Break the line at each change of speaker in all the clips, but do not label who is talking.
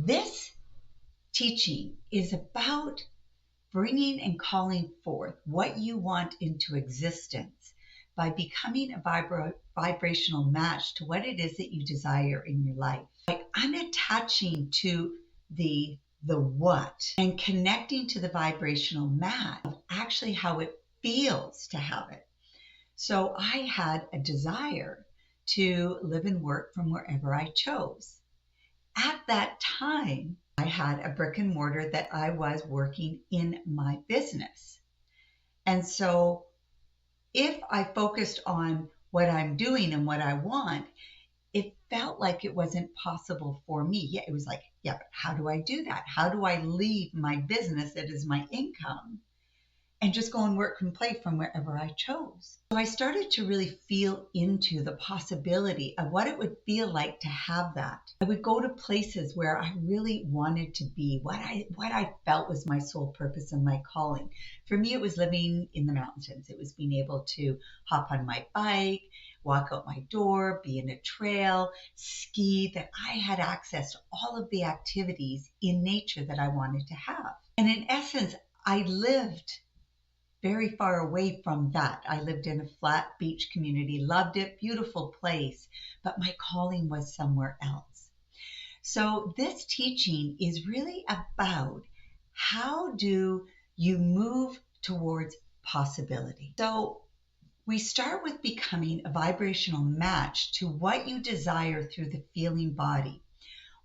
This teaching is about bringing and calling forth what you want into existence by becoming a vibrational match to what it is that you desire in your life. By unattaching to the what and connecting to the vibrational match of actually how it feels to have it. So I had a desire to live and work from wherever I chose. At that time, I had a brick and mortar that I was working in my business. And so if I focused on what I'm doing and what I want, it felt like it wasn't possible for me. Yeah, it was like, yeah, but how do I do that? How do I leave my business that is my income and just go and work and play from wherever I chose? So I started to really feel into the possibility of what it would feel like to have that. I would go to places where I really wanted to be, what I felt was my sole purpose and my calling. For me, it was living in the mountains. It was being able to hop on my bike, walk out my door, be in a trail, ski, that I had access to all of the activities in nature that I wanted to have. And in essence, I lived very far away from that. I lived in a flat beach community, loved it, beautiful place, but my calling was somewhere else. So this teaching is really about how do you move towards possibility. So we start with becoming a vibrational match to what you desire through the feeling body.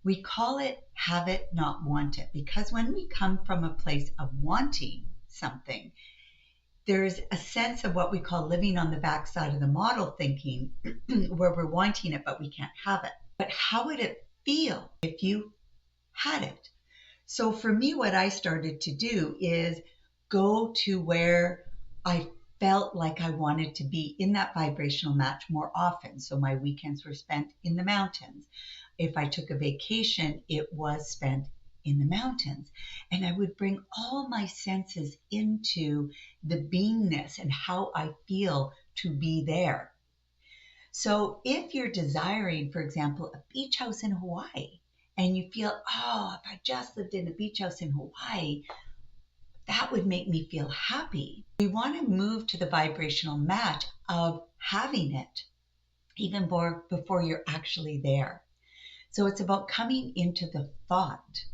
We call it have it, not want it, because when we come from a place of wanting something, there's a sense of what we call living on the backside of the model thinking, where we're wanting it, but we can't have it. But how would it feel if you had it? So for me, what I started to do is go to where I felt like I wanted to be in that vibrational match more often. So my weekends were spent in the mountains. If I took a vacation, it was spent in the mountains. And I would bring all my senses into the beingness and how I feel to be there. So if you're desiring, for example, a beach house in Hawaii, and you feel, oh, if I just lived in a beach house in Hawaii, that would make me feel happy. We want to move to the vibrational match of having it, even before you're actually there. So it's about coming into the thought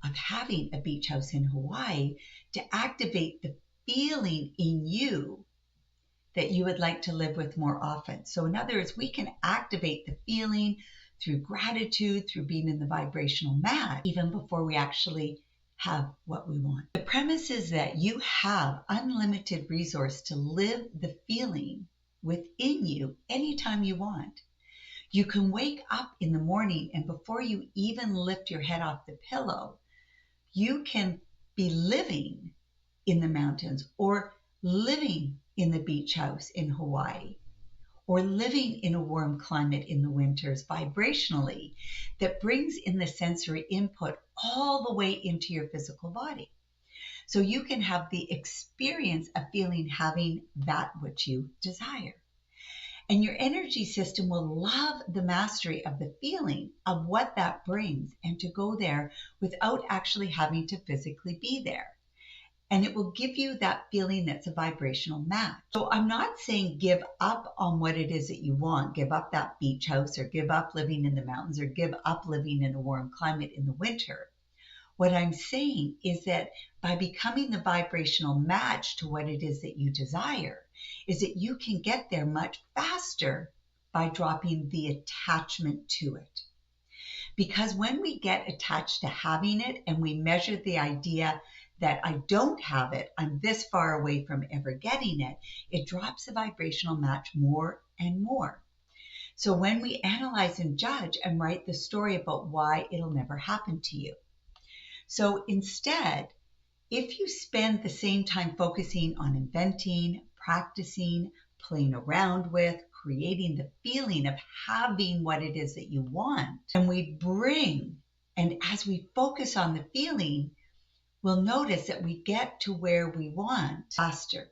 of having a beach house in Hawaii to activate the feeling in you that you would like to live with more often. So in other words, we can activate the feeling through gratitude, through being in the vibrational match, even before we actually have what we want. The premise is that you have unlimited resource to live the feeling within you anytime you want. You can wake up in the morning, and before you even lift your head off the pillow, you can be living in the mountains, or living in the beach house in Hawaii, or living in a warm climate in the winters vibrationally, that brings in the sensory input all the way into your physical body. So you can have the experience of feeling having that which you desire. And your energy system will love the mastery of the feeling of what that brings, and to go there without actually having to physically be there. And it will give you that feeling that's a vibrational match. So I'm not saying give up on what it is that you want, give up that beach house, or give up living in the mountains, or give up living in a warm climate in the winter. What I'm saying is that by becoming the vibrational match to what it is that you desire, is that you can get there much faster by dropping the attachment to it. Because when we get attached to having it, and we measure the idea that I don't have it, I'm this far away from ever getting it, it drops the vibrational match more and more. So when we analyze and judge and write the story about why it'll never happen to you. So instead, if you spend the same time focusing on inventing, practicing, playing around with, creating the feeling of having what it is that you want, and as we focus on the feeling, we'll notice that we get to where we want faster.